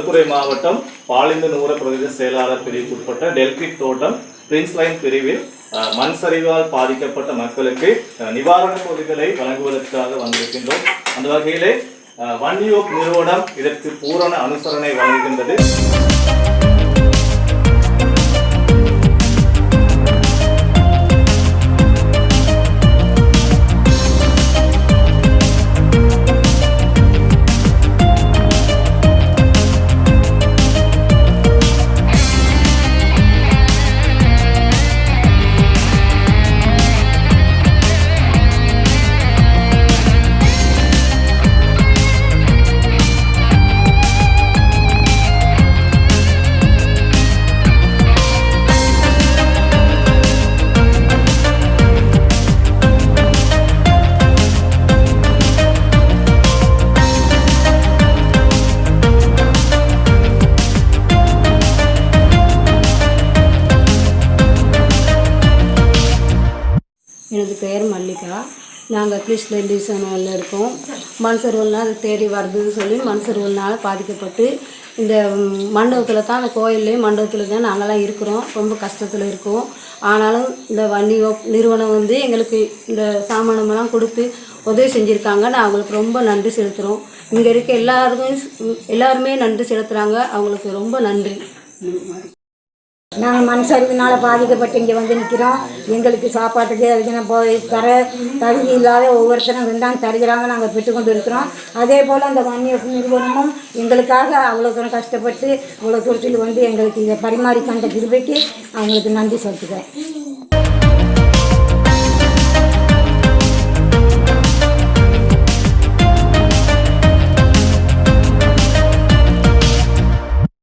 களுத்துறை மாவட்டம் பாலிந்து நூற பிரதேச செயலாளர் பிரிவுக்குட்பட்ட டெல்கிட் தோட்டம் பிரின்ஸ் லைன் பிரிவில் மண் சரிவால் பாதிக்கப்பட்ட மக்களுக்கு நிவாரணப் பொருட்களை வழங்குவதற்காக வந்திருக்கின்றோம். அந்த வகையிலே வன்னியோக் நிறுவனம் இதற்கு பூரண அனுசரணை வழங்குகின்றது. எனது பெயர் மல்லிகா. நாங்கள் கிருஷ்ணகிரியில் இருக்கோம். மண் சரிவுனால் அது தேடி வருதுன்னு சொல்லி மண் சரிவுனால் பாதிக்கப்பட்டு இந்த மண்டபத்தில் தான், அந்த கோயில்லையும் மண்டபத்தில் தான் நாங்கள்லாம் இருக்கிறோம். ரொம்ப கஷ்டத்தில் இருக்கோம். ஆனாலும் இந்த வன்னியோக் நிறுவனம் எங்களுக்கு இந்த சாமானமெல்லாம் கொடுத்து உதவி செஞ்சுருக்காங்க. நான் அவங்களுக்கு ரொம்ப நன்றி செலுத்துகிறோம். இங்கே இருக்க எல்லாருமே நன்றி செலுத்துகிறாங்க. அவங்களுக்கு ரொம்ப நன்றி. நாங்கள் மண் சரிவினால் பாதிக்கப்பட்டு இங்கே நிற்கிறோம். எங்களுக்கு சாப்பாட்டுக்கு அதுக்கு போய் தர தகுதி இல்லாத ஒவ்வொருத்தரும் இருந்தாங்க தருகிறாங்க. நாங்கள் பெற்றுக்கொண்டு இருக்கிறோம். அதே போல் அந்த வன்னியோக் நிறுவனமும் எங்களுக்காக அவ்வளோ தூரம் கஷ்டப்பட்டு அவ்வளோ தூரத்தில் எங்களுக்கு இதை பரிமாறி தந்த கிருபைக்கு அவங்களுக்கு நன்றி செலுத்துகிறேன்.